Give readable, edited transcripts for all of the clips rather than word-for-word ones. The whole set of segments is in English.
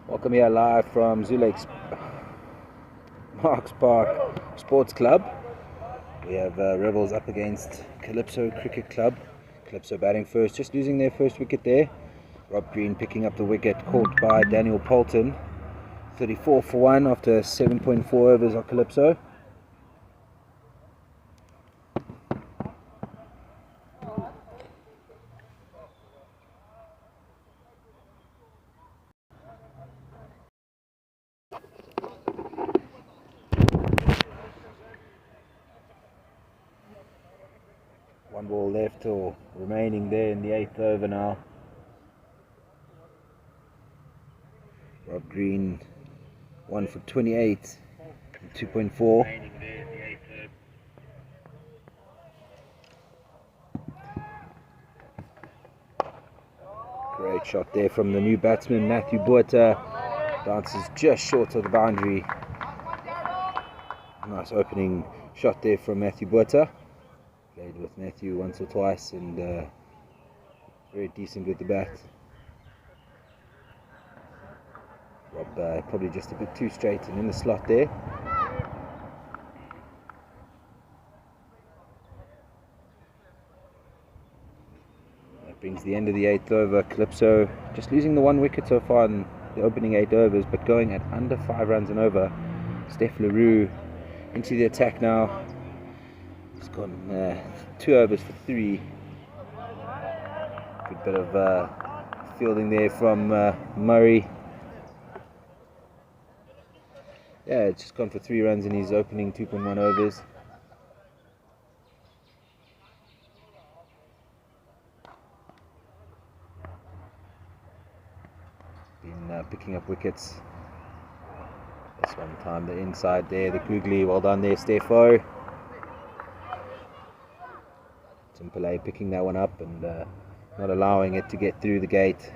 Welcome here live from Zuleik's Marks Park Sports Club. We have Rebels up against Calypso Cricket Club. Calypso batting first, just losing their first wicket there. Rob Green picking up the wicket, caught by Daniel Poulton. 34 for 1 after 7.4 overs of Calypso. One ball left or remaining there in the 8th over now. Rob Green 1 for 28, 2.4. Great shot there from the new batsman Matthew Botha. Dances just short of the boundary. Nice opening shot there from Matthew Botha. Played with Matthew once or twice and very decent with the bat. Rob probably just a bit too straight and in the slot there. That brings the end of the 8th over. Calypso just losing the 1 wicket so far in the opening 8 overs, but going at under 5 runs and over. Steph Leroux into the attack now. He's gone 2 overs for 3. Good bit of fielding there from Murray. Yeah, it's just gone for 3 runs in his opening 2.1 overs. Been picking up wickets. This one time the inside there, the googly, well done there, Stefo. Simpele picking that one up and not allowing it to get through the gate.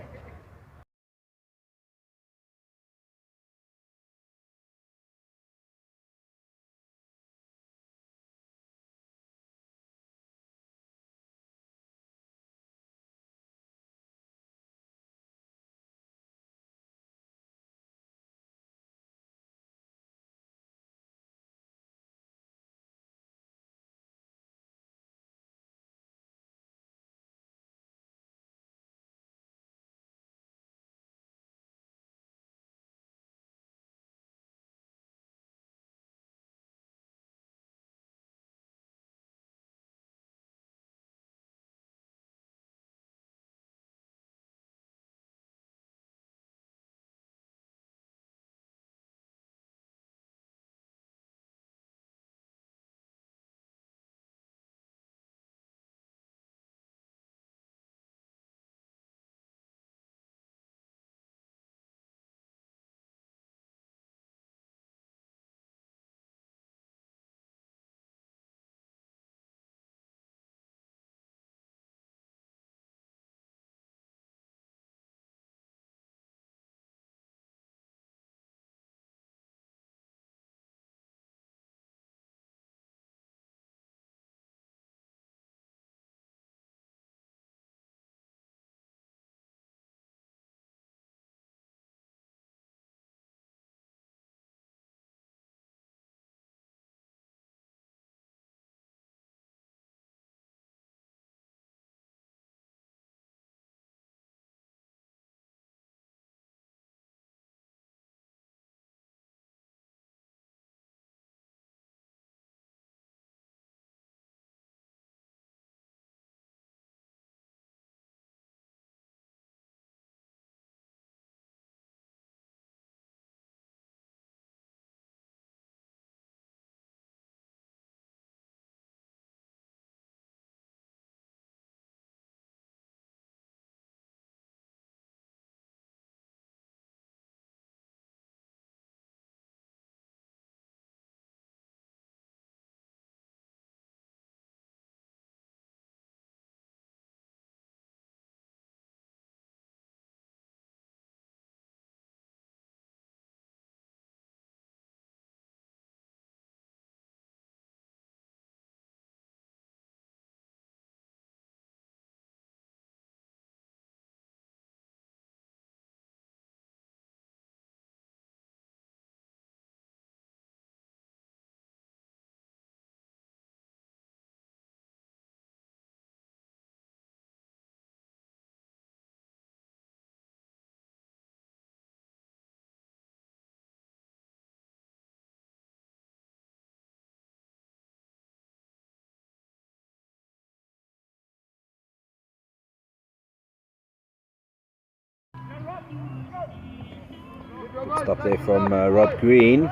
Good stop there from Rob Green.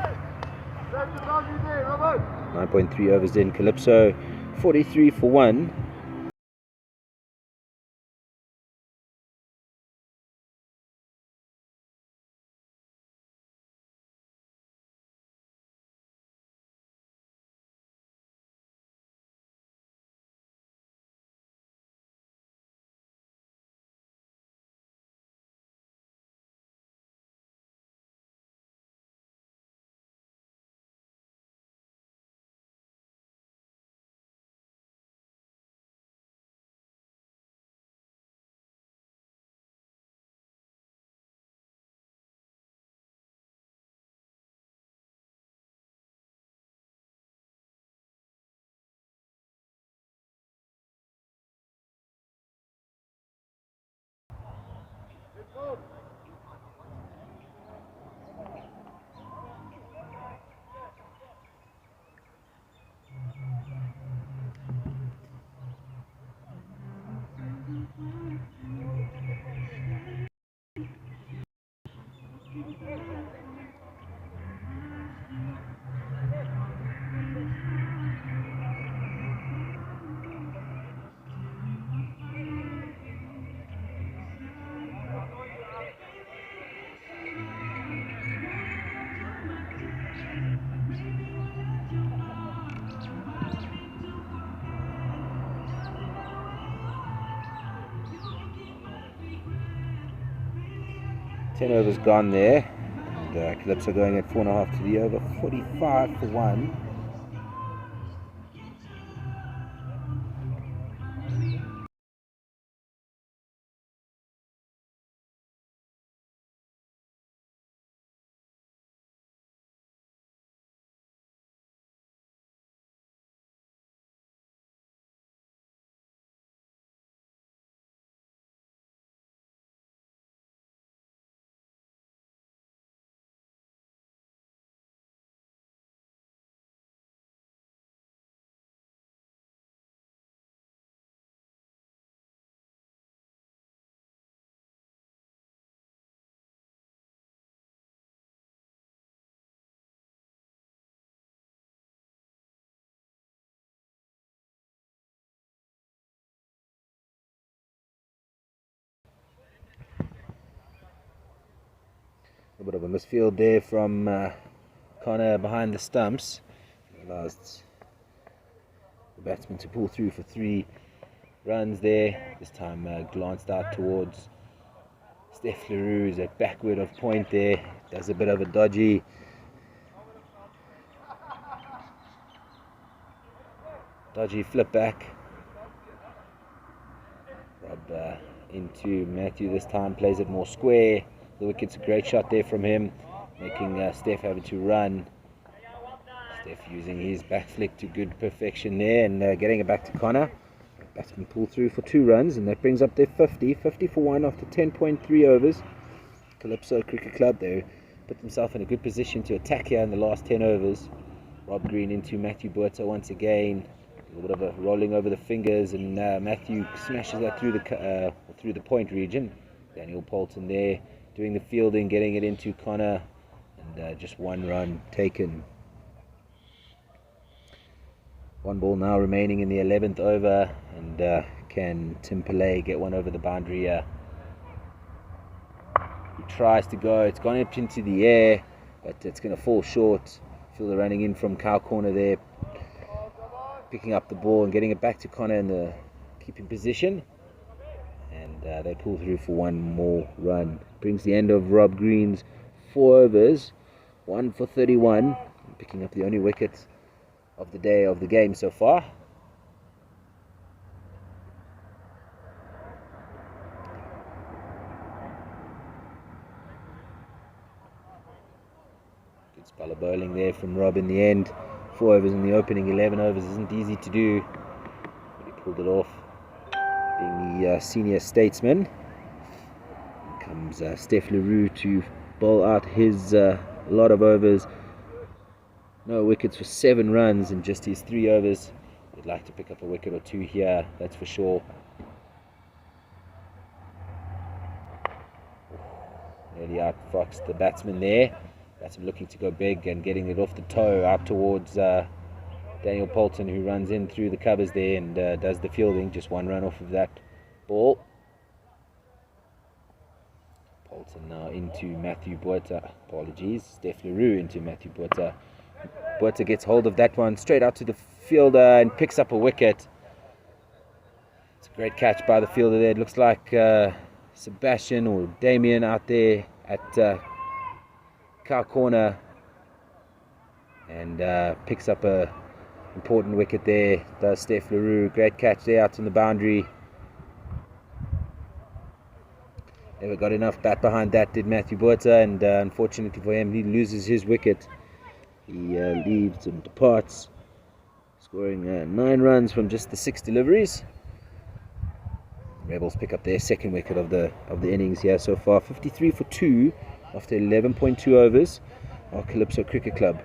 9.3 overs in. Calypso 43 for 1. Ten overs gone there. And Calypso going at 4.5 to the over. 45 for 1. A bit of a misfield there from Connor behind the stumps. Allows the batsman to pull through for 3 runs there. This time glanced out towards Steph Leroux, who's at backward of point there. Does a bit of a dodgy flip back. Rob into Matthew this time, plays it more square. The wicket's a great shot there from him, making Steph having to run. Steph using his back flick to good perfection there and getting it back to Connor. Batsman pull through for 2 runs and that brings up their 50 for 1 after 10.3 overs. Calypso Cricket Club, they put themselves in a good position to attack here in the last 10 overs. Rob Green into Matthew Botha once again. A little bit of a rolling over the fingers and Matthew smashes that through the point region. Daniel Poulton there doing the fielding, getting it into Connor, and just 1 run taken. 1 ball now remaining in the 11th over, and can Tim Pillay get one over the boundary here? He tries to go, it's gone up into the air, but it's going to fall short. Fielder running in from cow corner there, picking up the ball and getting it back to Connor in the keeping position. And they pull through for 1 more run. Brings the end of Rob Green's 4 overs, 1 for 31, picking up the only wicket of the day of the game so far. Good spell of bowling there from Rob in the end. 4 overs in the opening 11 overs isn't easy to do, but he pulled it off. Being the senior statesman, comes Steph Leroux to bowl out his lot of overs. No wickets for 7 runs in just his 3 overs. He'd like to pick up a wicket or 2 here, that's for sure. Nearly Nearly outfoxed the batsman there. Batsman looking to go big and getting it off the toe out towards Daniel Poulton, who runs in through the covers there and does the fielding. Just one run off of that ball. Poulton now into Matthew Botha. Apologies. Steph Leroux into Matthew Botha. Botha gets hold of that one straight out to the fielder and picks up a wicket. It's a great catch by the fielder there. It looks like Sebastian or Damien out there at cow corner, and picks up a important wicket there. Does Steph Leroux. Great catch there out on the boundary. Never got enough bat behind that, did Matthew Botha, and unfortunately for him, he loses his wicket. He leaves and departs, scoring 9 runs from just the 6 deliveries. Rebels pick up their second wicket of the innings here so far. 53 for 2 after 11.2 overs. Our Calypso Cricket Club.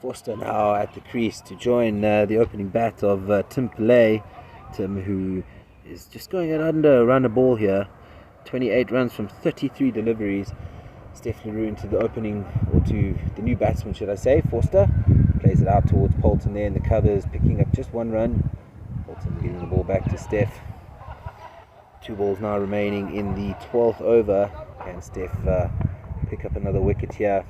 Forster now at the crease to join the opening bat of Tim Pillay. Tim, who is just going at under a run a ball here. 28 runs from 33 deliveries. Steph Leroux into the opening, or to the new batsman, should I say. Forster plays it out towards Poulton there in the covers, picking up just 1 run. Poulton getting the ball back to Steph. 2 balls now remaining in the 12th over. Can Steph pick up another wicket here?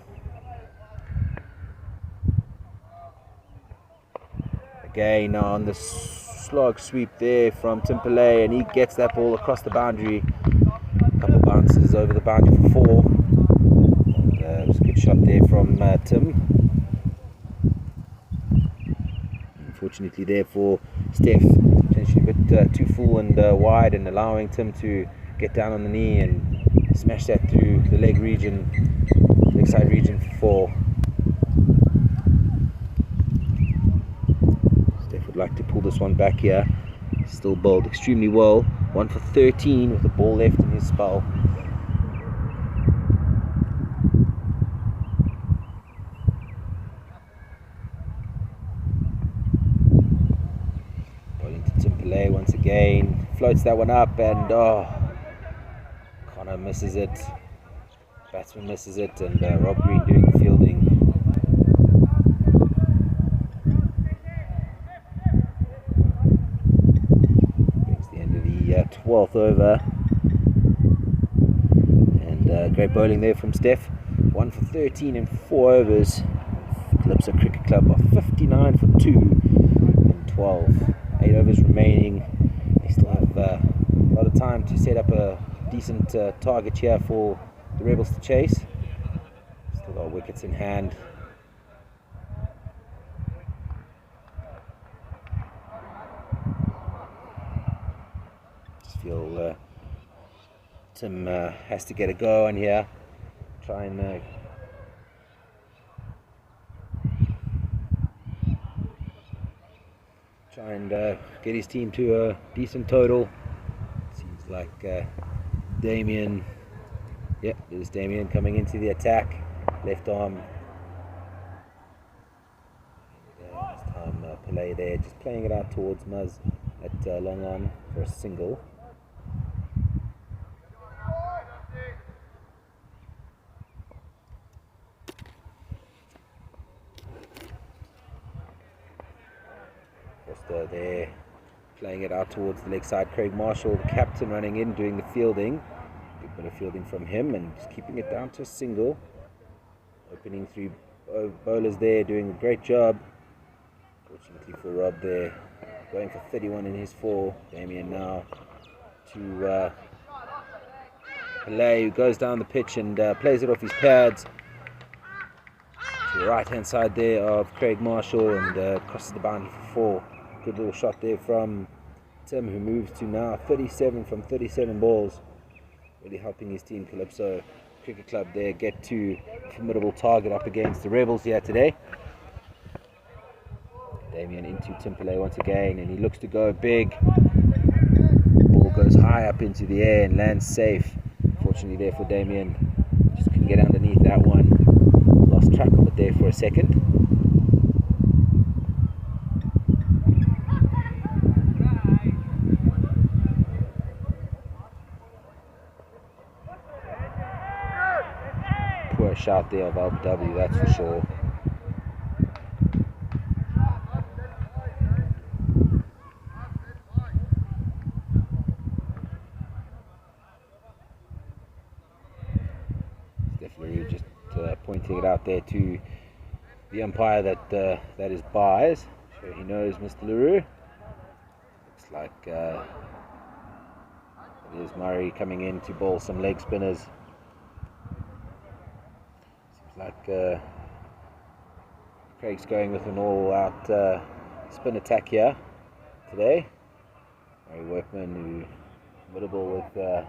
Again now on the slog sweep there from Tim Pillay, and he gets that ball across the boundary. A couple of bounces over the boundary for 4. And, it was a good shot there from Tim. Unfortunately there for Steph, potentially a bit too full and wide, and allowing Tim to get down on the knee and smash that through the leg side region for 4. Would like to pull this one back here. Still bowled extremely well. 1 for 13 with the ball left in his spell. Bowling to Tim Pillay once again. Floats that one up, and Connor misses it. Batsman misses it, and Rob Green doing the fielding. Brings the end of the 12th over. And great bowling there from Steph. 1 for 13 in 4 overs. Calypso Cricket Club are 59 for 2 in 12. 8 overs remaining. They still have a lot of time to set up a decent target here for the Rebels to chase. Still got wickets in hand. Just feel Tim has to get a go on here. Try and get his team to a decent total. Seems like Damien. Yep, there's Damien coming into the attack. Left arm. And, this time Pillay there, just playing it out towards Muzz at long on for a single. Foster there, playing it out towards the leg side. Craig Marshall, the captain, running in, doing the fielding. Good bit of fielding from him, and just keeping it down to a single. Opening through Bowlers there doing a great job. Fortunately for Rob there, going for 31 in his 4. Damien now to Pillay, who goes down the pitch and plays it off his pads to the right hand side there of Craig Marshall, and crosses the boundary for 4. Good little shot there from Tim, who moves to now 37 from 37 balls, really helping his team Calypso Cricket Club there get to a formidable target up against the Rebels here today. Damien into Tim Pillay once again, and he looks to go big. Ball goes high up into the air and lands safe. Fortunately there for Damien, just couldn't get underneath that one. Lost track of it there for a second. Poor shot there of LBW, that's for sure. Definitely just pointing it out there to the umpire that that is buys, so he knows Mr. LaRue. Looks like it is Murray coming in to bowl some leg spinners. Seems like Craig's going with an all-out spin attack here today. Murray Workman, who formidable with a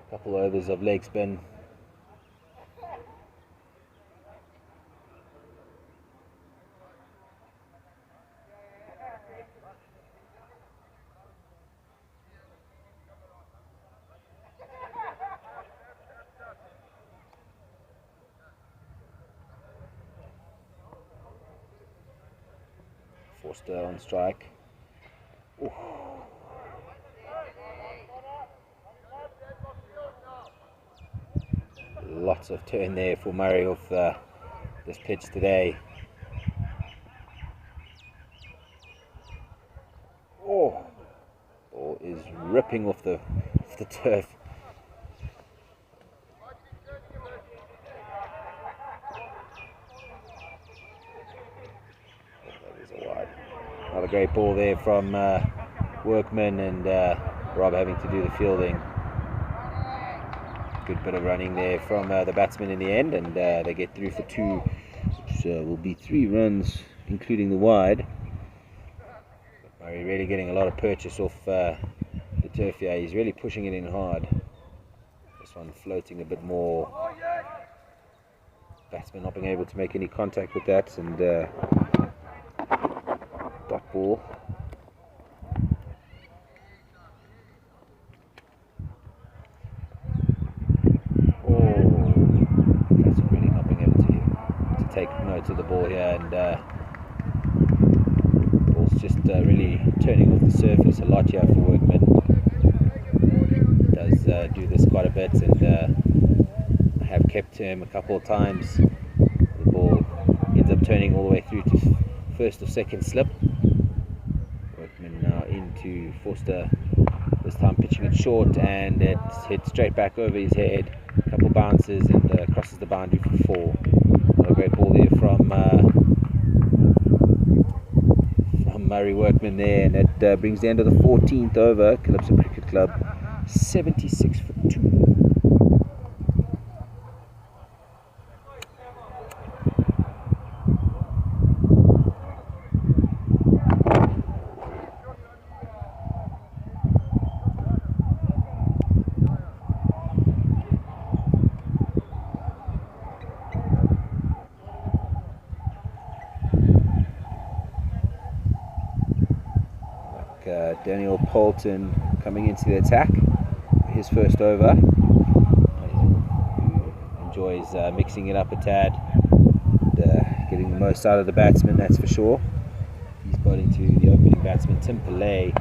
couple overs of leg spin. Forster on strike. Ooh. Lots of turn there for Murray off this pitch today. Oh, ball is ripping off the turf. Another great ball there from Workman, and Rob having to do the fielding. Good bit of running there from the batsman in the end, and they get through for 2, which will be 3 runs, including the wide. Murray really getting a lot of purchase off the turf here. He's really pushing it in hard. This one floating a bit more. Batsman not being able to make any contact with that, and dot ball. That's really not being able to take note of the ball here, and ball's just really turning off the surface a lot here for Workman. Does do this quite a bit, and I have kept him a couple of times. The ball ends up turning all the way through to first or second slip. Workman now into Forster, this time pitching it short, and it hits straight back over his head. A couple bounces and crosses the boundary for 4. Another great ball there from Murray Workman there, and it brings the end of the 14th over. Calypso Cricket Club 76 for 2. Daniel Poulton coming into the attack for his first over. He enjoys mixing it up a tad and getting the most out of the batsman, that's for sure. He's bowling to the opening batsman Tim Pillay,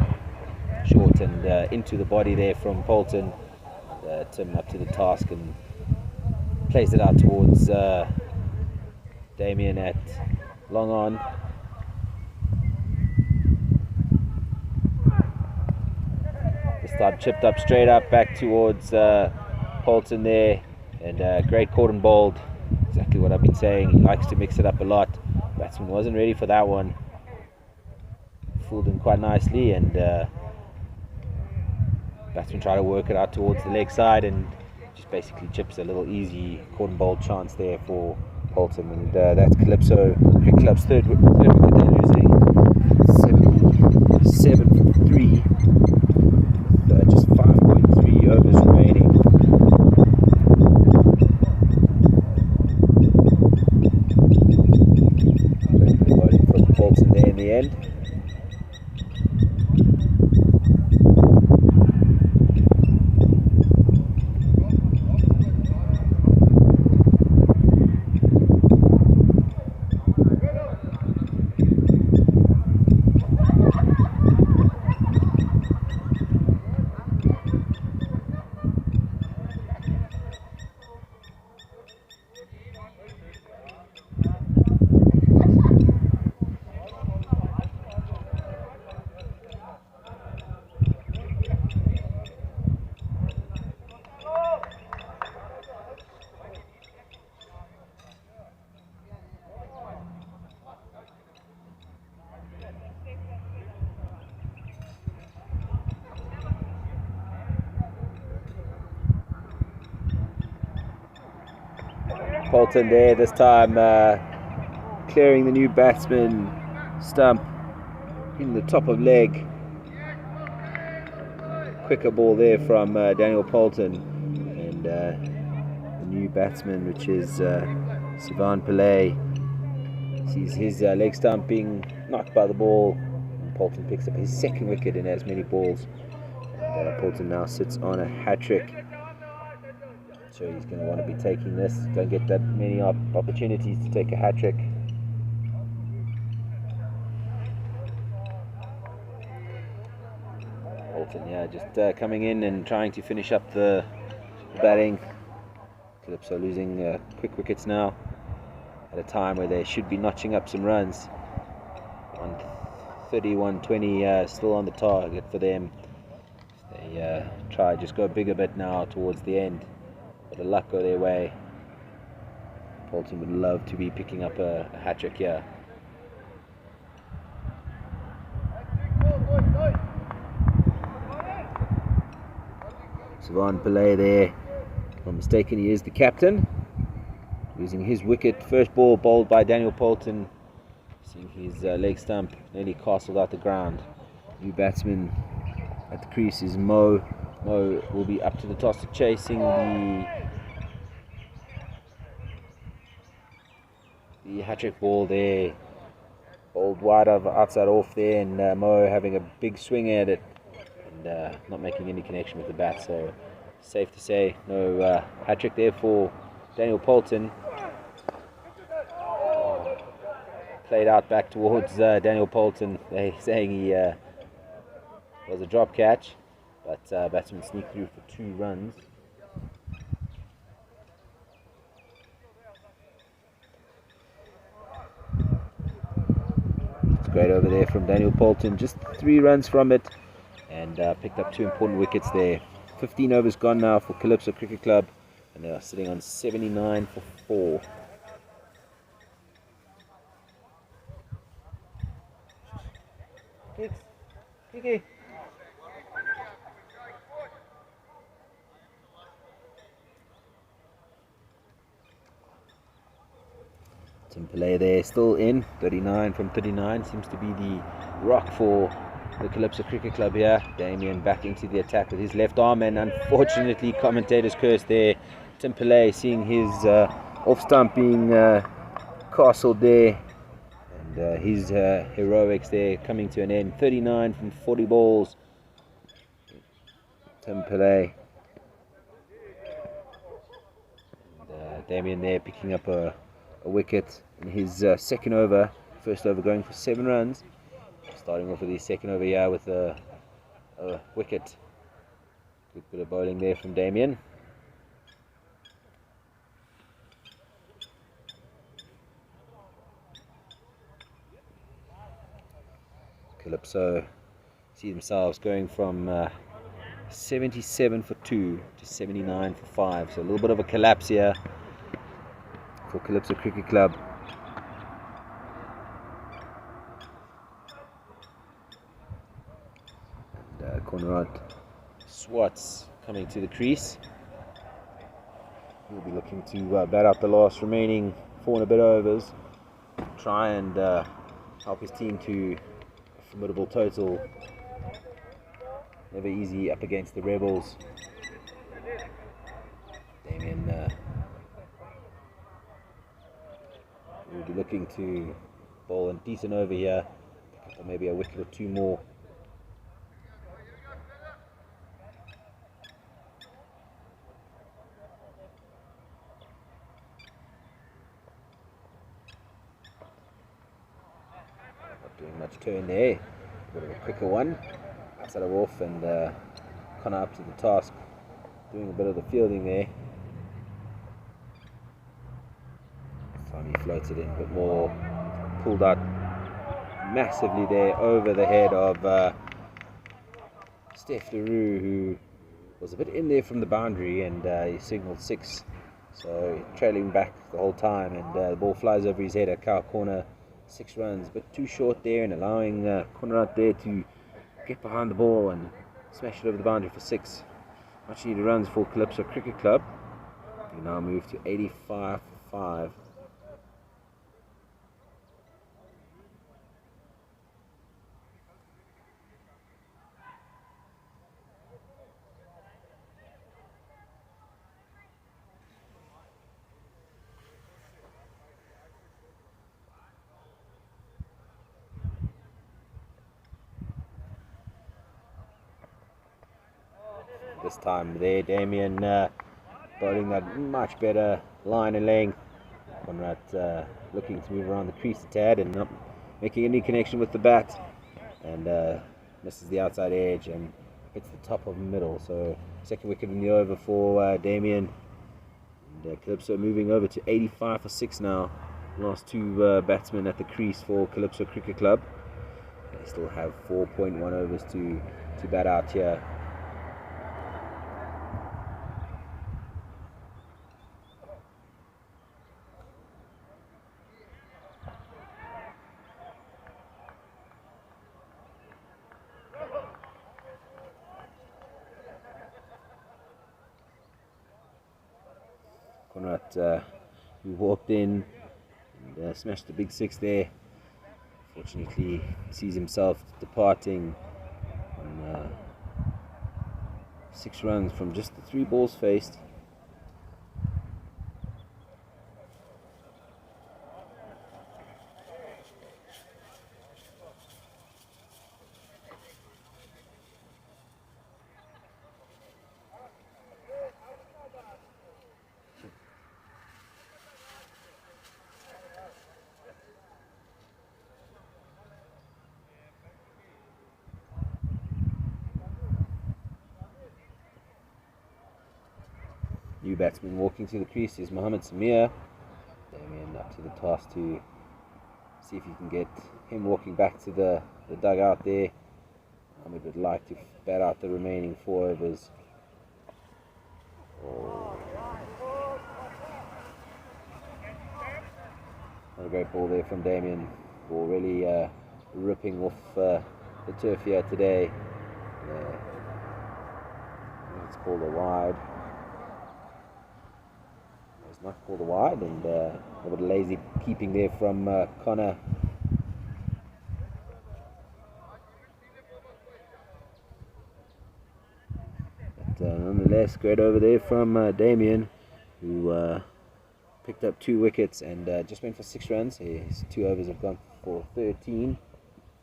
short and into the body there from Poulton. Tim up to the task and plays it out towards Damien at long on. Chipped up straight up back towards Poulton there, and great caught and bowled exactly what I've been saying. He likes to mix it up a lot. Batsman wasn't ready for that one. Fooled him quite nicely, and batsman tried to work it out towards the leg side and just basically chips a little easy caught and bowled chance there for Poulton. And that's Calypso Cricket Club's third wicket. They're losing 77 for 3 with just 5.3 overs remaining. Bowling from Poulton there in the end. Poulton there this time, clearing the new batsman stump in the top of leg. Quicker ball there from Daniel Poulton, and the new batsman, which is Sivan Pillay, sees his leg stump being knocked by the ball. And Poulton picks up his second wicket in as many balls, and Poulton now sits on a hat-trick. So he's going to want to be taking this. Don't get that many opportunities to take a hat-trick. Poulton, yeah, just coming in and trying to finish up the batting. Calypso losing quick wickets now at a time where they should be notching up some runs. 130, 120 still on the target for them. They try just go big a bit now towards the end. Bit of luck go their way. Poulton would love to be picking up a hat-trick here. Sivan Pillay there. If I'm mistaken, he is the captain. Losing his wicket. First ball bowled by Daniel Poulton. Seeing his leg stump nearly castled out the ground. New batsman at the crease is Mo. Mo will be up to the toss, chasing the hat-trick ball there. Bowled wide outside off there, and Mo having a big swing at it and not making any connection with the bat. So safe to say no hat-trick there for Daniel Poulton. Played out back towards Daniel Poulton. They saying he was a drop catch. But batsman sneaked through for 2 runs. It's great over there from Daniel Poulton. Just 3 runs from it, and picked up 2 important wickets there. 15 overs gone now for Calypso Cricket Club, and they are sitting on 79 for 4. Kiki. Tim Pillay there, still in, 39 from 39, seems to be the rock for the Calypso Cricket Club here. Damien back into the attack with his left arm, and unfortunately commentator's curse there. Tim Pillay seeing his off stump being castled there, and his heroics there coming to an end. 39 from 40 balls. Tim Pillay. And Damien there picking up a wicket in his second over. First over going for 7 runs. Starting off with his second over here with a wicket. Good bit of bowling there from Damien. Calypso see themselves going from 77 for 2 to 79 for 5. So a little bit of a collapse here for Calypso Cricket Club. And Conrad Swartz coming to the crease. He'll be looking to bat out the last remaining 4 and a bit overs. Try and help his team to a formidable total. Never easy up against the Rebels. Damien will be looking to bowl a decent over here. Pick up maybe a wicket or 2 more. Not doing much turn there. A bit of a quicker one. Outside of off and Connor up to the task. Doing a bit of the fielding there. This time he floats it in a bit more. Pulled out massively there over the head of Steph LaRue, who was a bit in there from the boundary, and he signalled 6. So trailing back the whole time, and the ball flies over his head at cow corner. 6 runs, but too short there, and allowing Conrad there to get behind the ball and smash it over the boundary for 6. Much needed runs for Calypso Cricket Club. We now move to 85 for 5. This time there, Damien bowling that much better line and length. Conrad looking to move around the crease a tad and not making any connection with the bat, and misses the outside edge and hits the top of the middle. So second wicket in the over for Damien. And Calypso moving over to 85 for 6 now. Last 2 batsmen at the crease for Calypso Cricket Club. They still have 4.1 overs to bat out here. Conrad, who walked in and smashed the big 6 there. Fortunately, sees himself departing on 6 runs from just the 3 balls faced. New batsman walking to the crease is Mohammed Samir. Damien up to the task to see if you can get him walking back to the dugout there. Mohammed would like to bat out the remaining 4 overs. Oh. Not a great ball there from Damien. Ball really ripping off the turf here today. It's called a wide. Not called a wide, and a bit of lazy keeping there from Connor. But nonetheless, great over there from Damien, who picked up 2 wickets and just went for 6 runs. His 2 overs have gone for 13.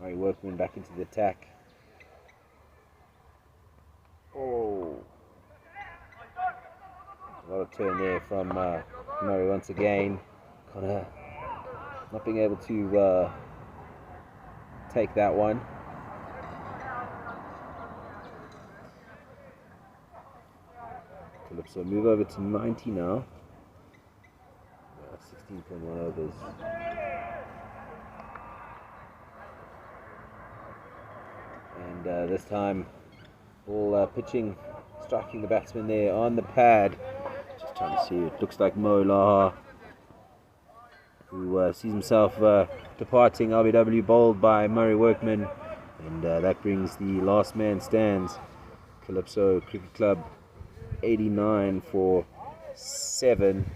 Murray Workman back into the attack. Oh. A lot of turn there from Murray once again. Connor not being able to take that one. Calypso move over to 90 now. 16.1 overs. And this time, ball pitching, striking the batsman there on the pad. Just trying to see, it looks like Mo Laha who sees himself departing. LBW bowled by Murray Workman, and that brings the last man stands. Calypso Cricket Club 89 for 7.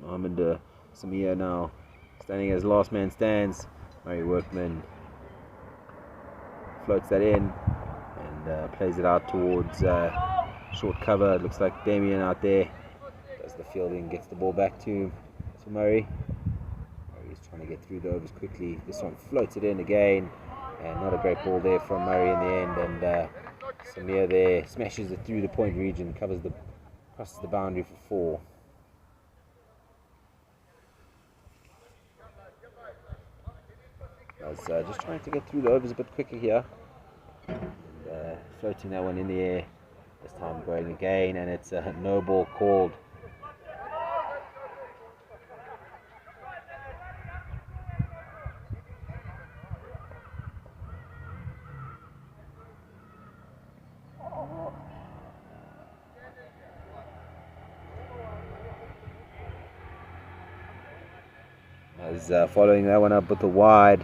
Mohammed Samia now standing as last man stands. Murray Workman floats that in and plays it out towards short cover. It looks like Damien out there does the fielding, gets the ball back to Murray. Murray's trying to get through the overs quickly. This one floats it in again, and not a great ball there from Murray in the end. And Samir there smashes it through the point region, crosses the boundary for 4. I was just trying to get through the overs a bit quicker here. And, floating that one in the air. This time going again, and it's a no ball called. As following that one up with the wide.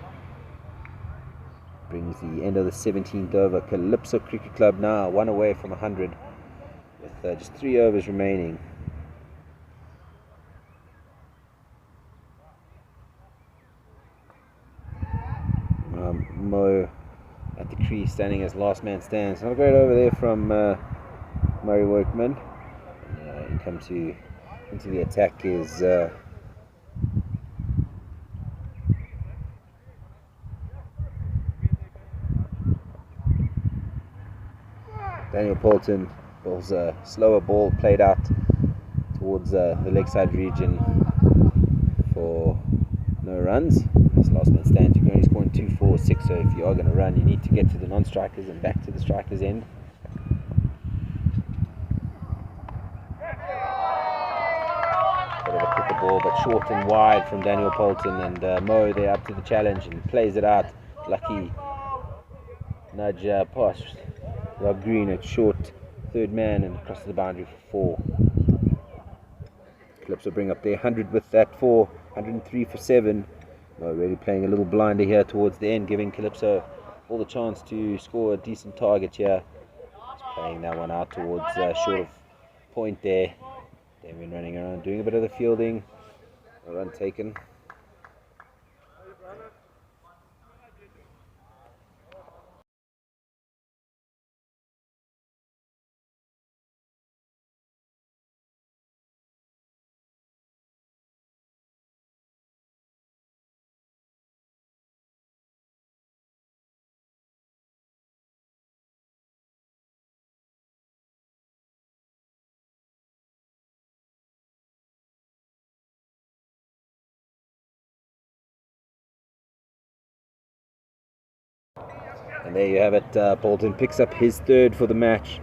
Brings the end of the 17th over. Calypso Cricket Club now 1 away from 100 with just 3 overs remaining. Mo at the crease standing as last man stands. Not a great over there from Murray Workman. And, into the attack is Daniel Poulton. Bowls a slower ball played out towards the leg side region for no runs. This last man stands. You can only score in 2, 4, 6. So if you are going to run, you need to get to the non-strikers and back to the strikers' end. Bit of a quicker ball, but short and wide from Daniel Poulton, and Mo there up to the challenge and plays it out. Lucky nudge past Rob Green at short, third man, and across the boundary for 4. Calypso bring up their 100 with that 4, 103 for 7. Mo really playing a little blinder here towards the end, giving Calypso all the chance to score a decent target here. Just playing that one out towards short of point there. Damien running around doing a bit of the fielding. A run taken. And there you have it. Bolton picks up his 3rd for the match.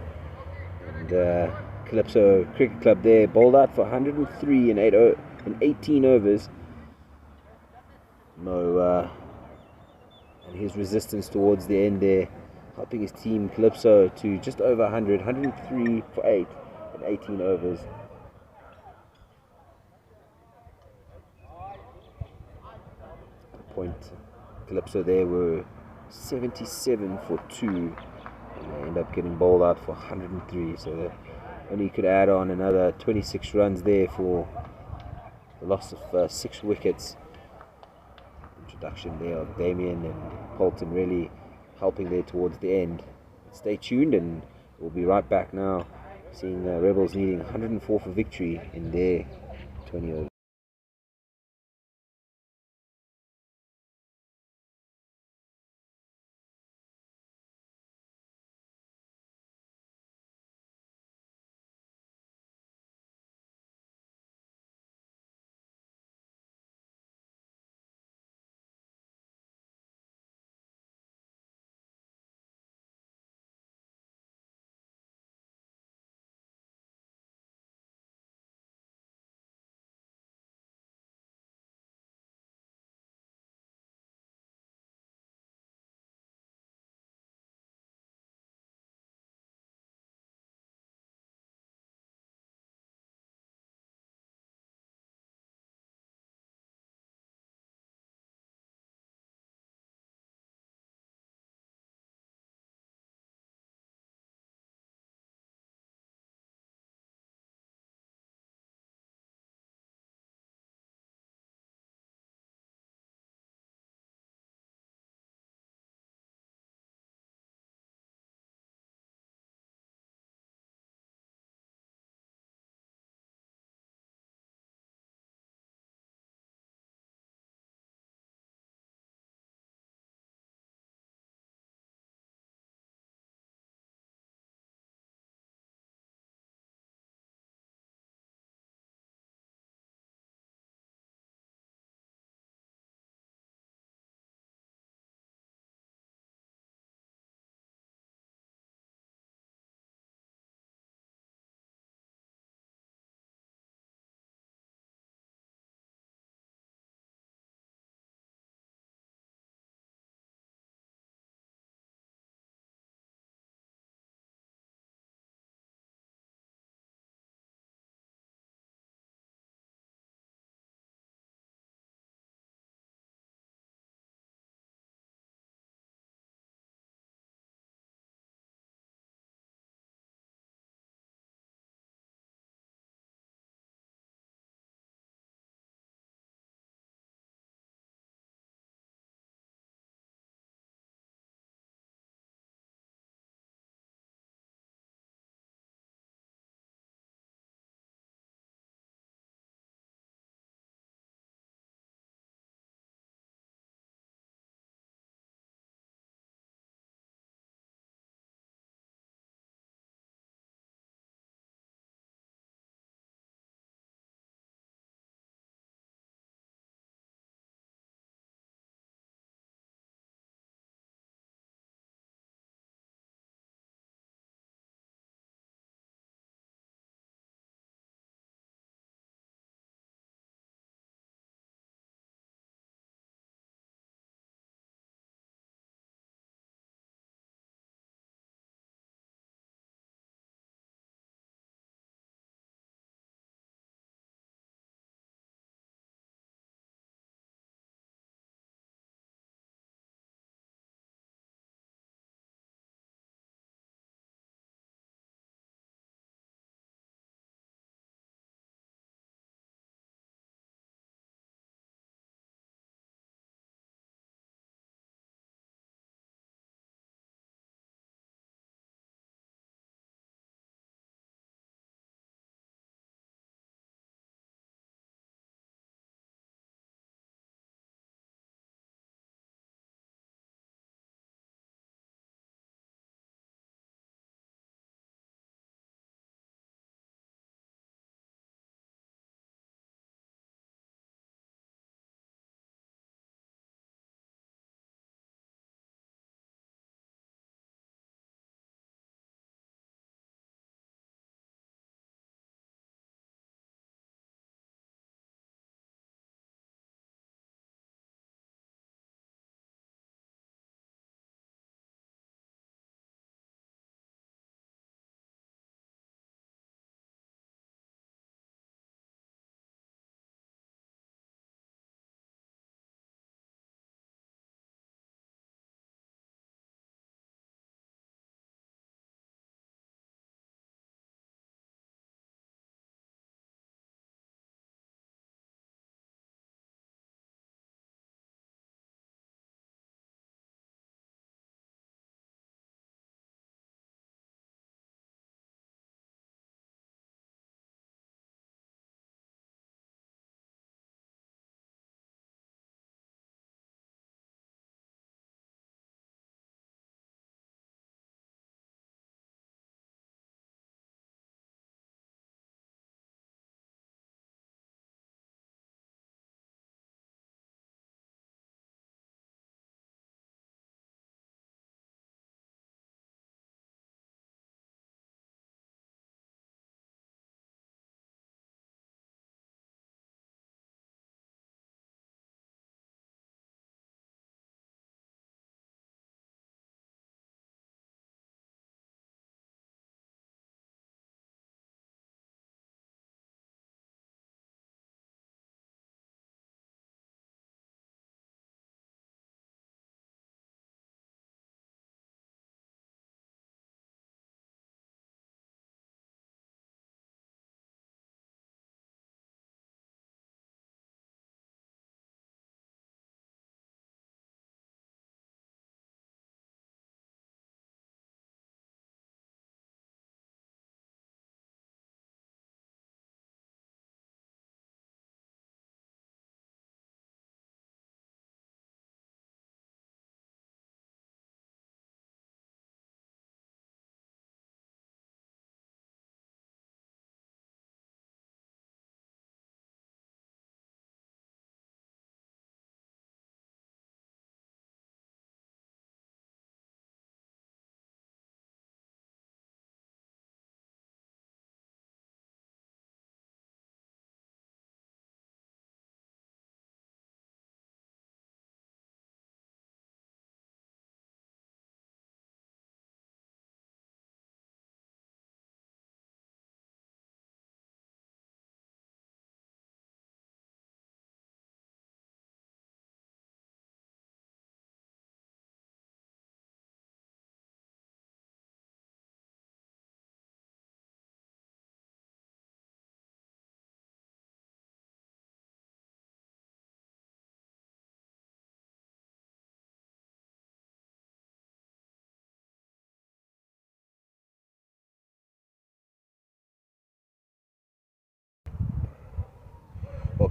And Calypso Cricket Club there bowled out for 103 in 18 overs. Mo and his resistance towards the end there, helping his team Calypso to just over 100, 103 for 8 in 18 overs. Point Calypso there were 77 for 2, and they end up getting bowled out for 103, so they only could add on another 26 runs there for the loss of 6 wickets. Introduction there of Damien and Poulton really helping there towards the end. Stay tuned, and we'll be right back now, seeing the Rebels needing 104 for victory in their 20 overs.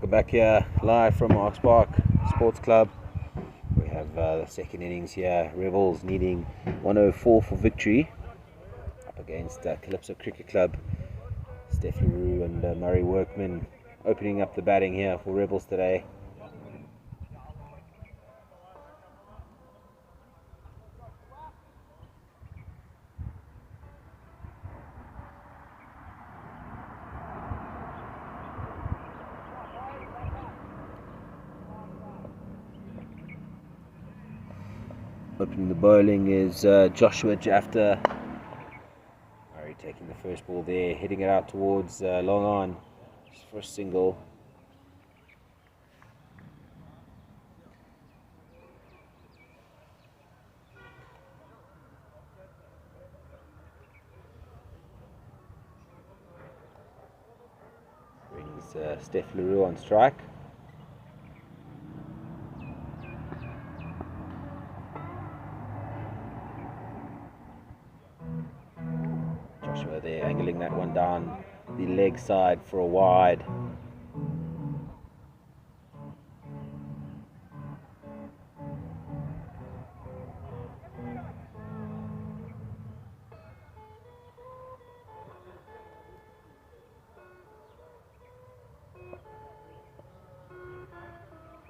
Welcome back here live from Ox Park Sports Club. We have the second innings here. Rebels needing 104 for victory up against Calypso Cricket Club. Steph LaRue and Murray Workman opening up the batting here for Rebels today. Opening the bowling is Joshua Jafta. Murray taking the first ball there, hitting it out towards long on just for a single. Brings Steph LaRue on strike. Joshua there angling that one down the leg side for a wide.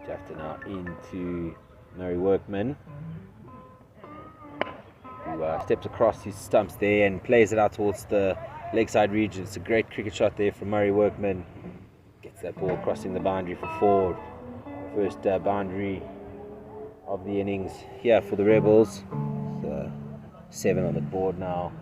Jafta now into Murray Workman, who steps across his stumps there and plays it out towards the leg side region. It's a great cricket shot there from Murray Workman. Gets that ball crossing the boundary for 4. First boundary of the innings here for the Rebels. So 7 on the board now.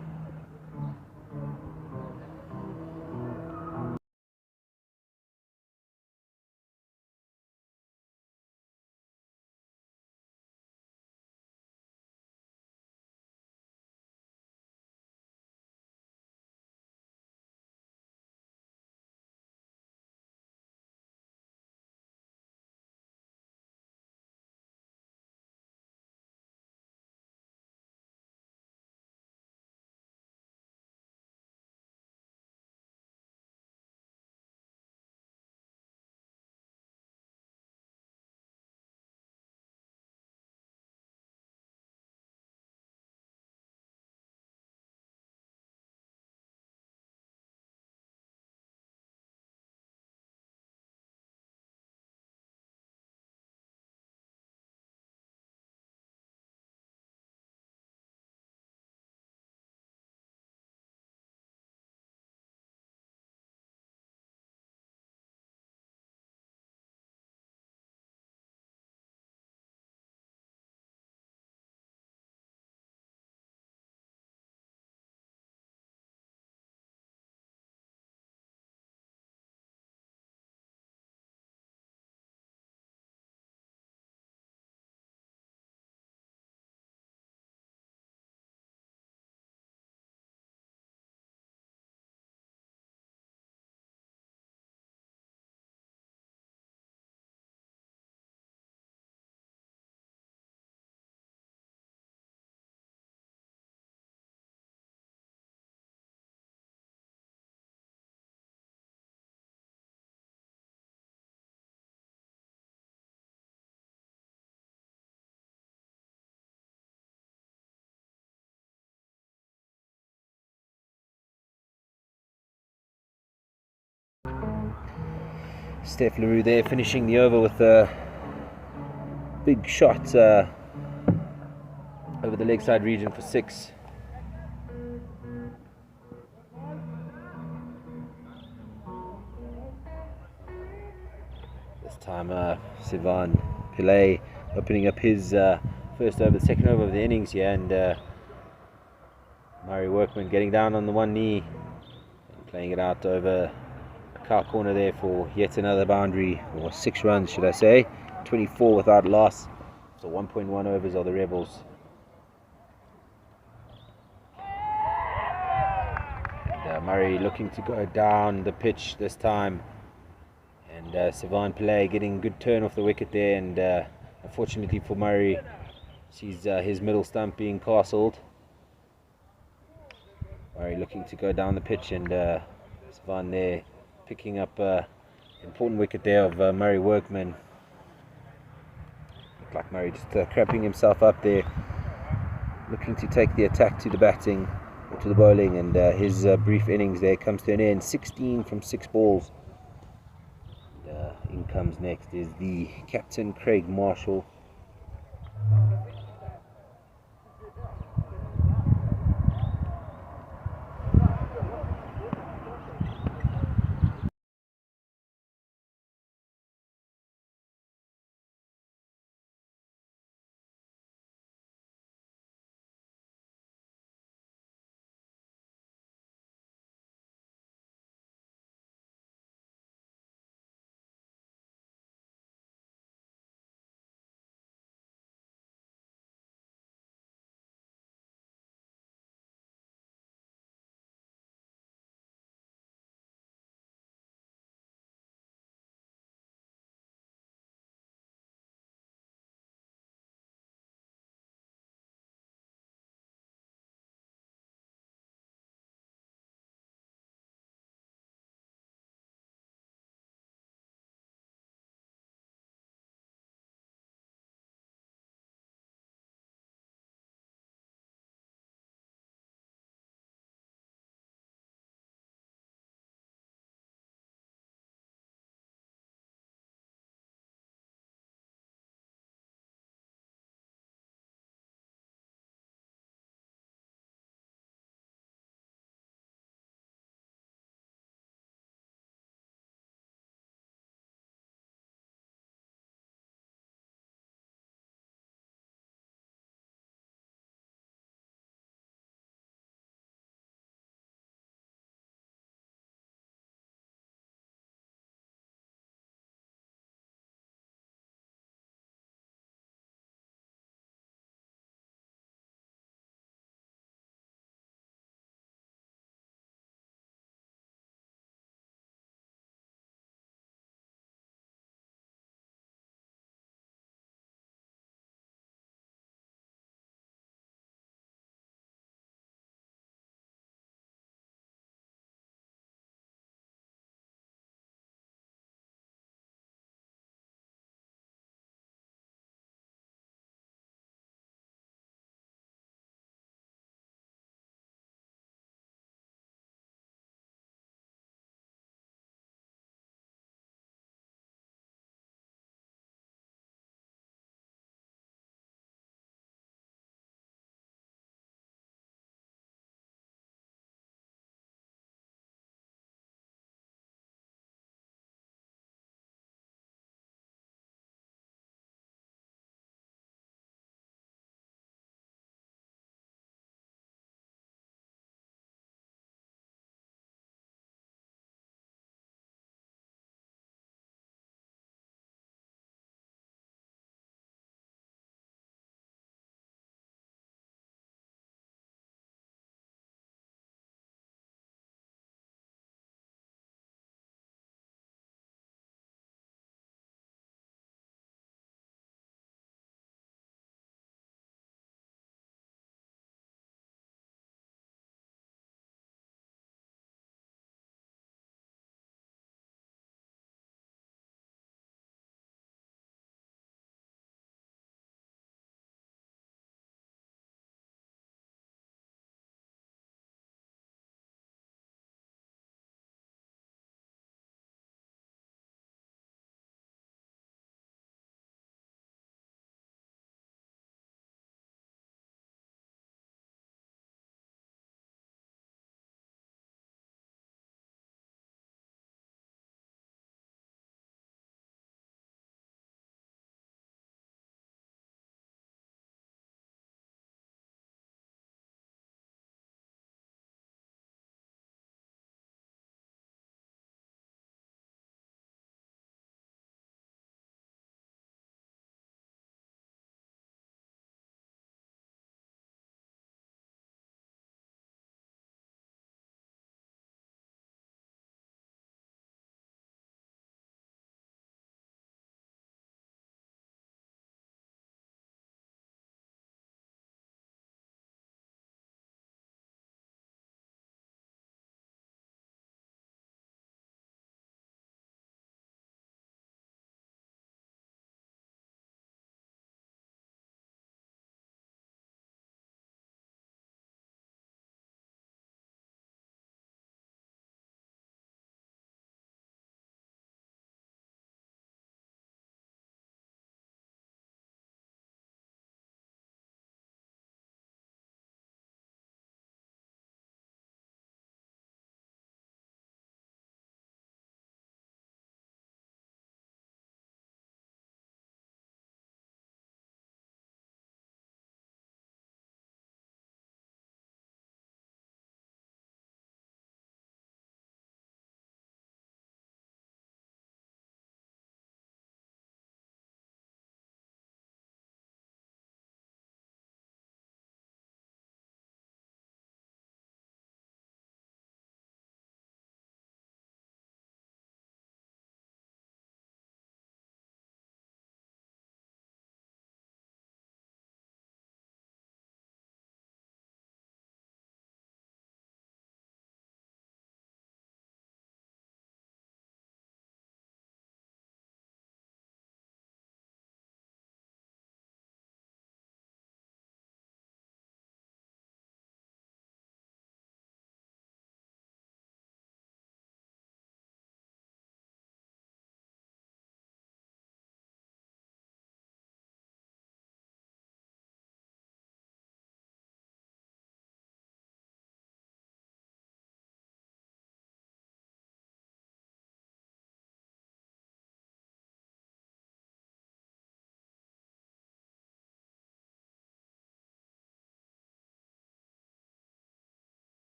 Steph LaRue there finishing the over with a big shot over the leg side region for 6. This time Sivan Pillay opening up his first over, the second over of the innings here, and Murray Workman getting down on the one knee and playing it out over cow corner there for yet another boundary, or 6 runs should I say. 24 without loss, so 1.1 overs are the Rebels. And, Murray looking to go down the pitch this time, and Sivan Pillay getting good turn off the wicket there, and unfortunately for Murray, sees his middle stump being castled. Murray looking to go down the pitch, and Sivan there picking up Important wicket there of Murray Workman. Looked like Murray just cramping himself up there, looking to take the attack to the batting or to the bowling, and his brief innings there comes to an end. 16 from 6 balls. In comes next is the captain, Craig Marshall.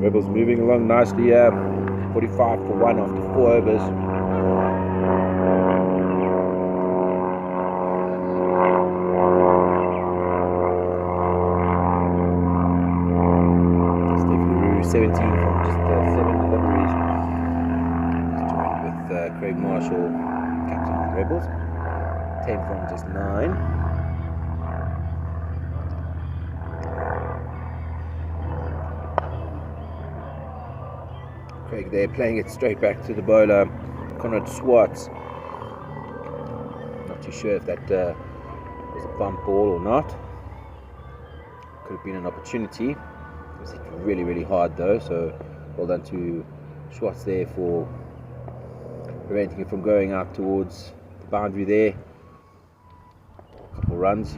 Rebels moving along nicely here. 45 for 1 after 4 overs. Steve Leroux, 17 from just 7 deliveries. He's joined with Craig Marshall, captain of the Rebels. 10 from just 9. Craig there playing it straight back to the bowler, Conrad Swartz. Not too sure if that was a bump ball or not. Could have been an opportunity. It was hit really, really hard though, so well done to Swartz there for preventing it from going out towards the boundary there. A couple runs.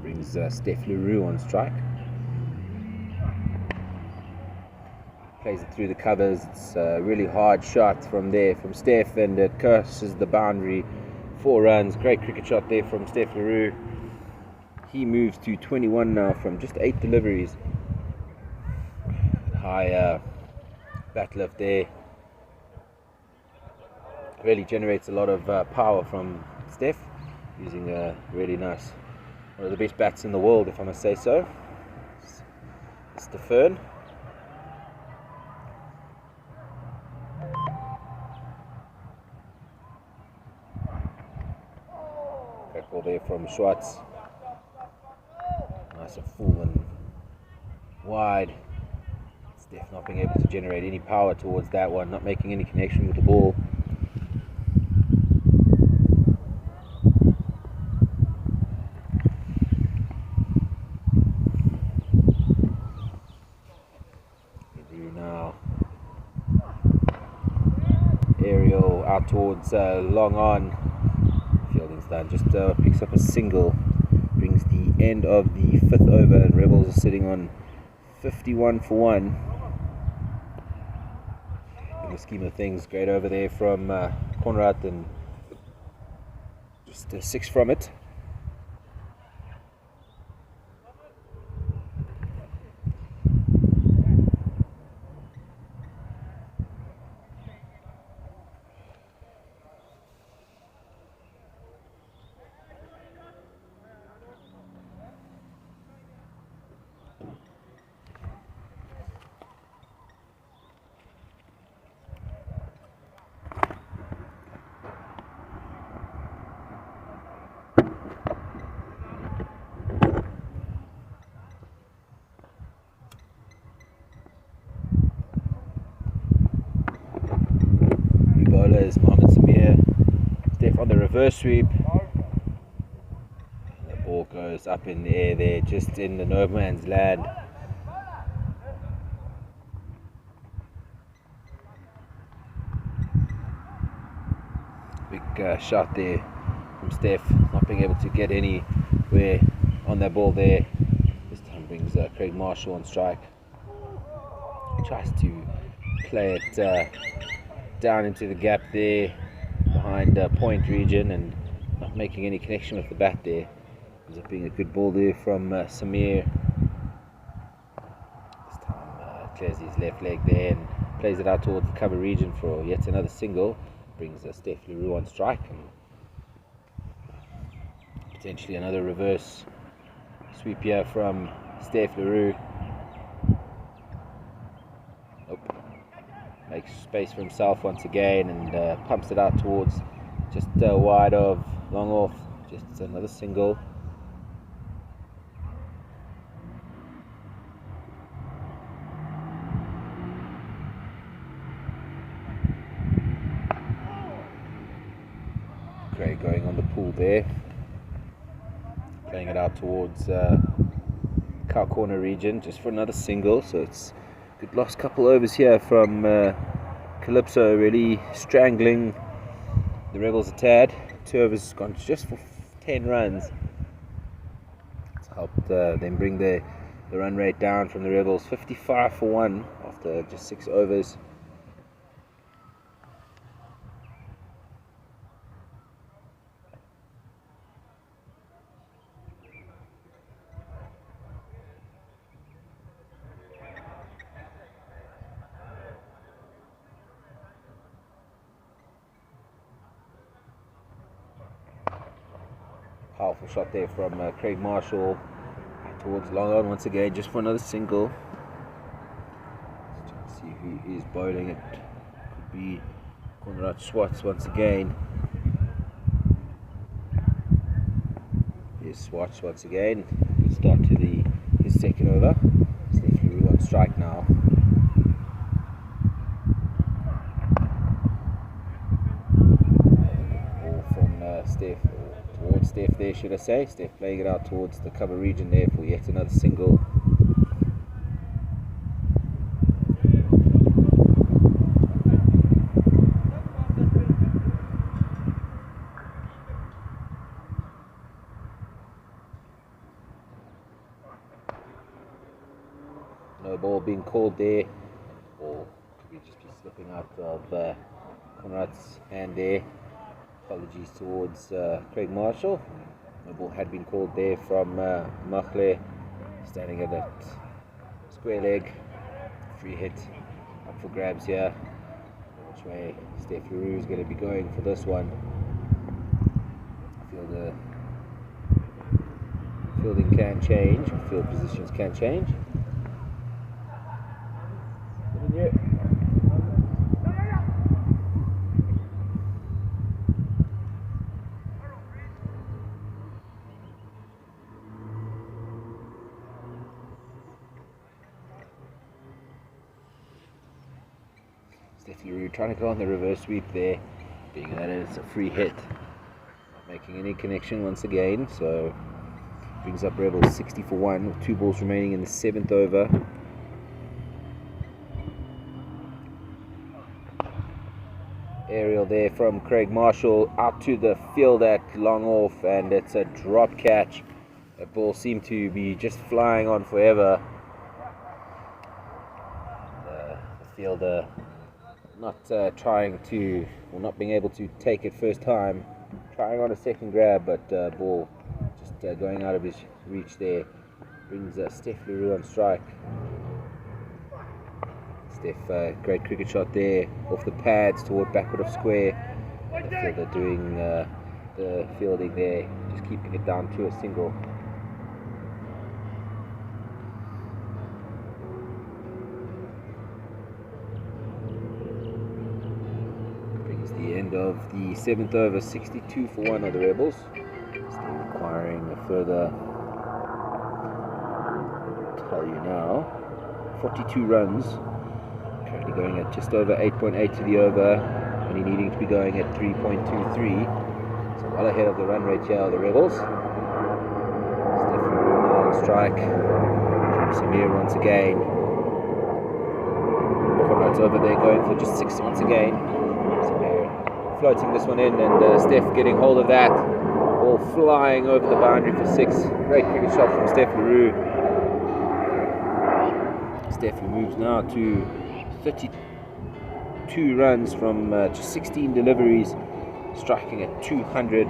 Brings Steph Leroux on strike. Plays it through the covers. It's a really hard shot from there from Steph, and it curses the boundary. 4 runs. Great cricket shot there from Steph Leroux. He moves to 21 now from just 8 deliveries. High bat lift there. Really generates a lot of power from Steph, using a really nice, one of the best bats in the world, if I must say so. It's the Fern. Great ball there from Schwartz. Nice and full and wide. Steph not being able to generate any power towards that one, not making any connection with the ball. Now aerial out towards long on. Fielding's done, just picks up a single, brings the end of the 5th over, and Rebels are sitting on 51 for 1. In the scheme of things, great over there from Conrad, and just 6 from it. Is Mohamed Samir. Steph on the reverse sweep. The ball goes up in the air there, just in the no man's land. Big shot there from Steph, not being able to get anywhere on that ball there. This time brings Craig Marshall on strike. Tries to play it down into the gap there behind point region, and not making any connection with the bat there. Ends up being a good ball there from Samir. This time clears his left leg there and plays it out towards the cover region for yet another single. Brings Steph Leroux on strike, and potentially another reverse sweep here from Steph Leroux. Makes space for himself once again, and pumps it out towards just wide of long off. Just another single. Craig going on the pull there, playing it out towards cow corner region just for another single. So it's good last couple overs here from Calypso, really strangling the Rebels a tad. 2 overs gone just for 10 runs. It's helped them bring the run rate down from the Rebels. 55 for 1 after just 6 overs. Powerful shot there from Craig Marshall towards long on once again, just for another single. Let's see who is bowling it. Could be Conrad Swartz once again. Here's Swartz once again. Good start to his second over. Steph Leroux on strike now. Ball from Steph, towards Steph there, should I say. Steph playing it out towards the cover region there for yet another single. No ball being called there. Ball could just be slipping out of Conrad's hand there. Apologies towards Craig Marshall. No ball had been called there from Machle, standing at that square leg. Free hit up for grabs here. Which way Steph Leroux is going to be going for this one. Fielding can change, field positions can change. Steph Leroux trying to go on the reverse sweep there, being that it's a free hit. Not making any connection once again, so brings up Rebels 60 for 1 with 2 balls remaining in the 7th over. Aerial there from Craig Marshall out to the field at long off, and it's a drop catch. That ball seemed to be just flying on forever. The fielder not not being able to take it first time, trying on a second grab, but ball just going out of his reach there. Brings Steph Leroux on strike. Steph, great cricket shot there, off the pads toward backward of square. The fielder doing the fielding there, just keeping it down to a single. Brings the end of the 7th over, 62 for 1 of the Rebels. Still requiring a further, I'll tell you now, 42 runs. Currently going at just over 8.8 to the over, only needing to be going at 3.23. So well ahead of the run rate here of the Rebels. Steph Leroux now on strike. Samir once again. Conrad's over there going for just 6 once again. Samir floating this one in, and Steph getting hold of that. Ball flying over the boundary for 6. Great cricket shot from Steph Leroux. Steph moves now to 32 runs from just 16 deliveries, striking at 200.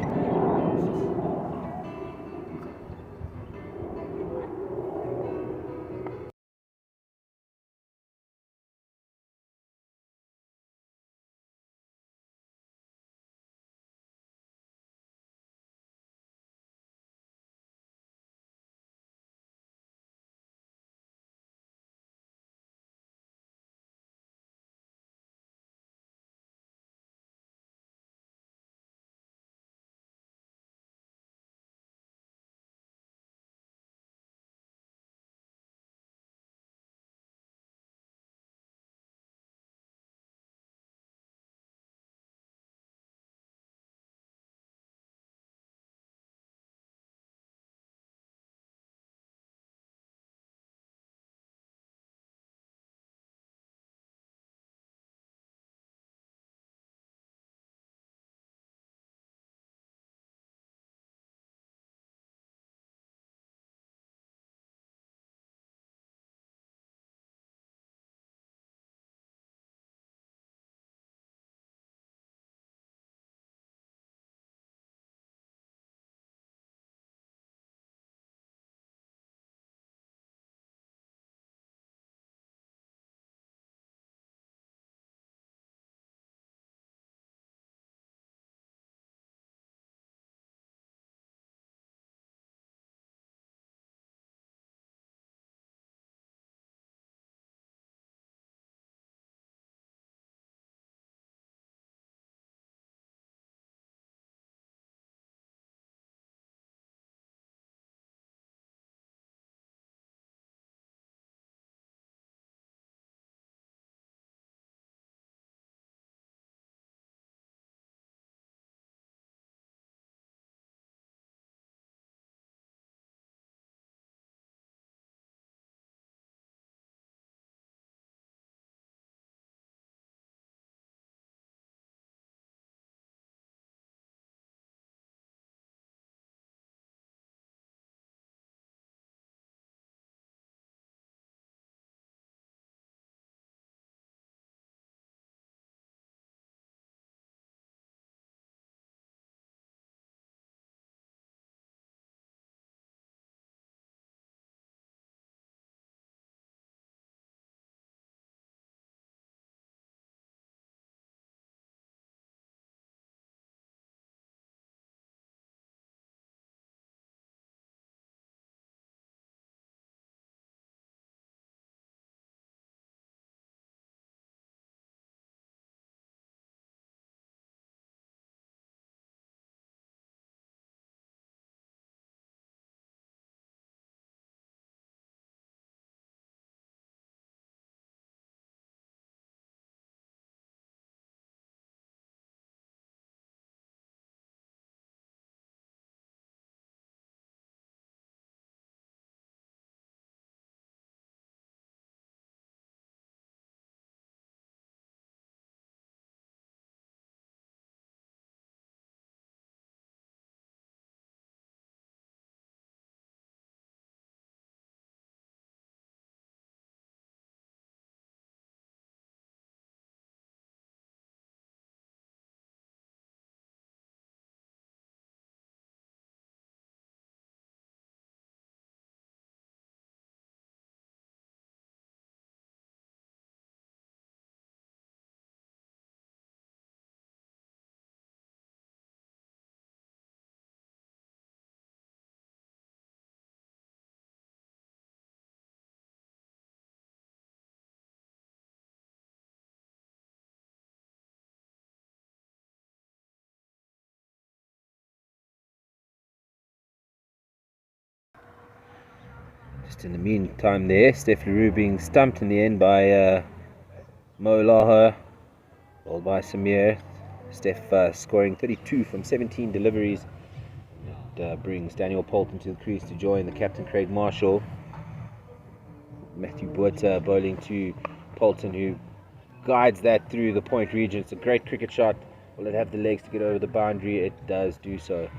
Just in the meantime there, Steph Leroux being stumped in the end by Mo Laha, bowled by Samir. Steph scoring 32 from 17 deliveries. It brings Daniel Poulton to the crease to join the captain Craig Marshall. Matthew Botha bowling to Poulton, who guides that through the point region. It's a great cricket shot. Will it have the legs to get over the boundary? It does do so.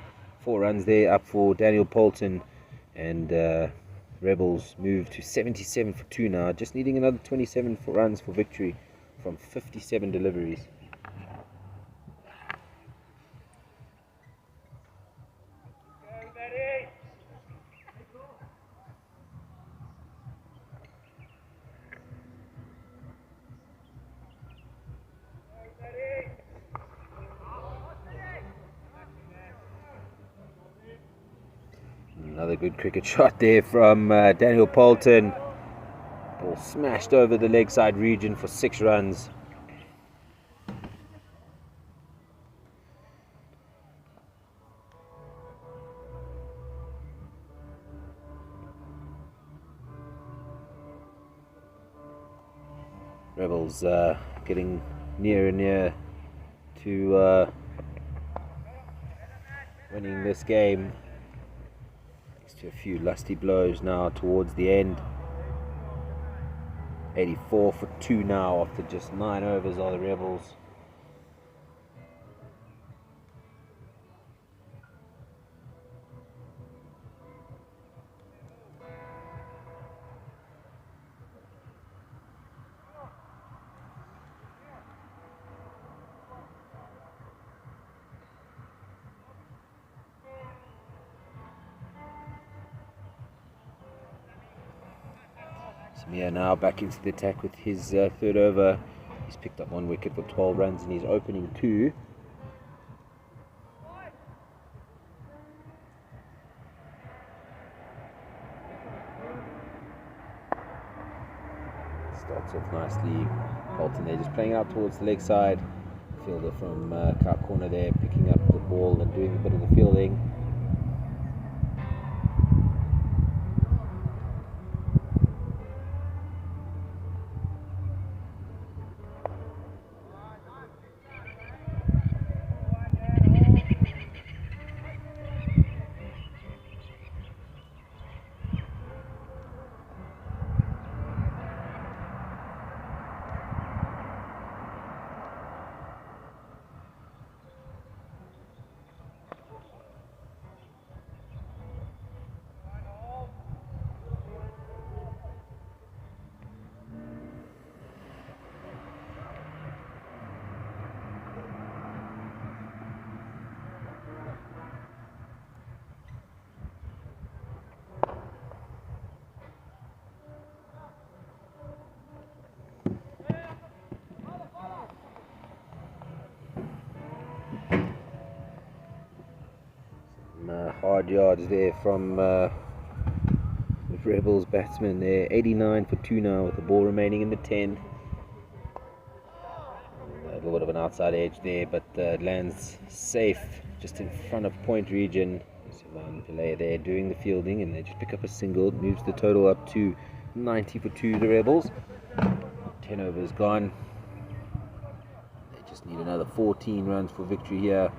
4 runs there up for Daniel Poulton, and Rebels move to 77 for 2 now, just needing another 27 runs for victory from 57 deliveries. Another good cricket shot there from Daniel Poulton. Ball smashed over the leg side region for 6 runs. Rebels getting near and near to winning this game. Thanks to a few lusty blows now towards the end. 84 for 2 now after just 9 overs are the Rebels. Samir now back into the attack with his 3rd over. He's picked up 1 wicket for 12 runs in his opening 2. Starts off nicely. Poulton there just playing out towards the leg side. Fielder from Cow Corner there picking up the ball and doing a bit of the fielding. Hard yards there from the Rebels batsman there. 89 for 2 now with the ball remaining in the 10. A little bit of an outside edge there, but lands safe just in front of point region. Sivan Pillay there doing the fielding, and they just pick up a single. Moves the total up to 90 for 2, the Rebels. 10 overs gone. They just need another 14 runs for victory here.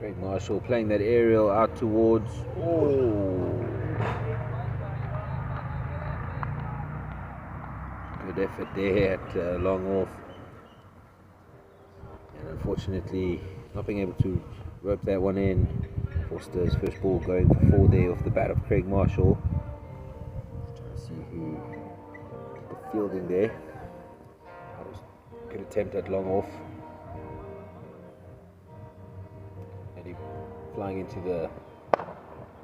Craig Marshall playing that aerial out towards. Oh, good effort there at long off. And unfortunately, not being able to rope that one in. Forster's first ball going for 4 there off the bat of Craig Marshall. Just trying to see who did the fielding there. That was a good attempt at long off. And he flying into the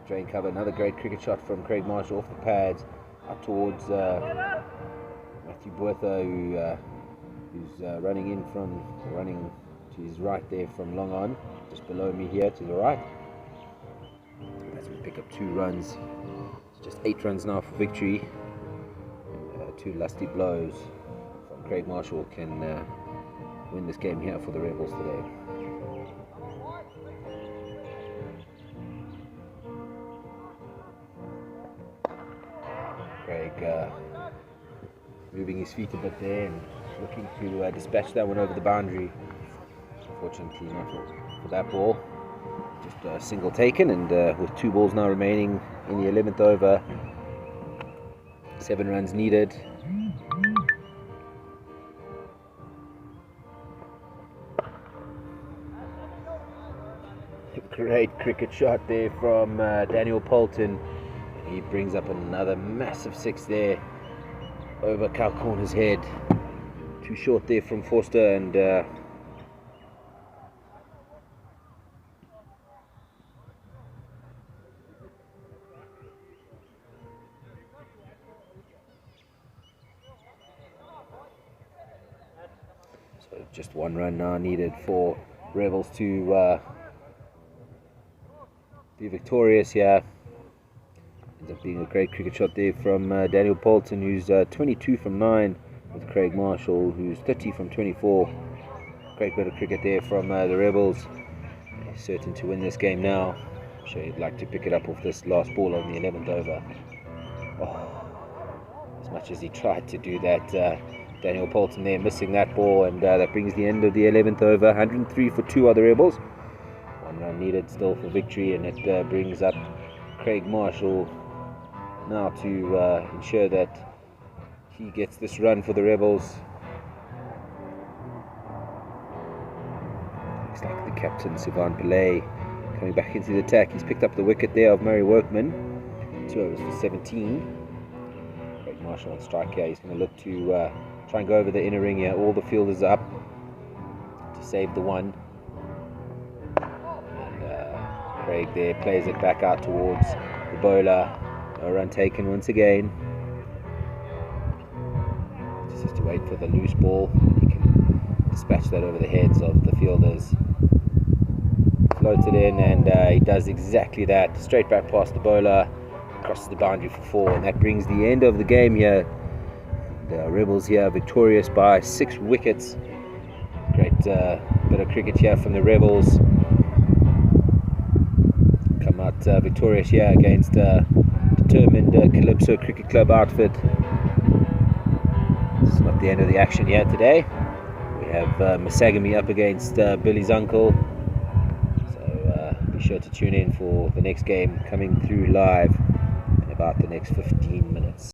drain cover. Another great cricket shot from Craig Marshall off the pads up towards Matthew Botha, who's running to his right there from long on, just below me here to the right. As we pick up 2 runs, it's just 8 runs now for victory. 2 lusty blows from Craig Marshall can win this game here for the Rebels today. Craig moving his feet a bit there and looking to dispatch that one over the boundary. Unfortunately not for that ball. Just a single taken, and with 2 balls now remaining in the 11th over, 7 runs needed. Great cricket shot there from Daniel Poulton. He brings up another massive 6 there over Cal Corner's head. Too short there from Forster, and so just 1 run now needed for Rebels to be victorious here. Ends up being a great cricket shot there from Daniel Poulton, who's 22 from 9, with Craig Marshall, who's 30 from 24. Great bit of cricket there from the Rebels. They're certain to win this game now. I'm sure he'd like to pick it up off this last ball on the 11th over. Oh, as much as he tried to do that, Daniel Poulton there missing that ball, and that brings the end of the 11th over. 103 for 2 other Rebels. 1 run needed still for victory, and it brings up Craig Marshall now to ensure that he gets this run for the Rebels. Looks like the captain, Sivan Pillay, coming back into the attack. He's picked up the wicket there of Murray Workman. 2 overs for 17. Craig Marshall on strike here. He's going to look to try and go over the inner ring here. All the fielders up to save the one. And Craig there plays it back out towards the bowler. No run taken once again. Just has to wait for the loose ball. He can dispatch that over the heads of the fielders. Floated in, and he does exactly that. Straight back past the bowler, crosses the boundary for 4, and that brings the end of the game here. The Rebels here victorious by 6 wickets. Great bit of cricket here from the Rebels. Come out victorious here against determined Calypso Cricket Club outfit. It's not the end of the action here today. We have Masagami up against Billy's uncle. So be sure to tune in for the next game coming through live in about the next 15 minutes.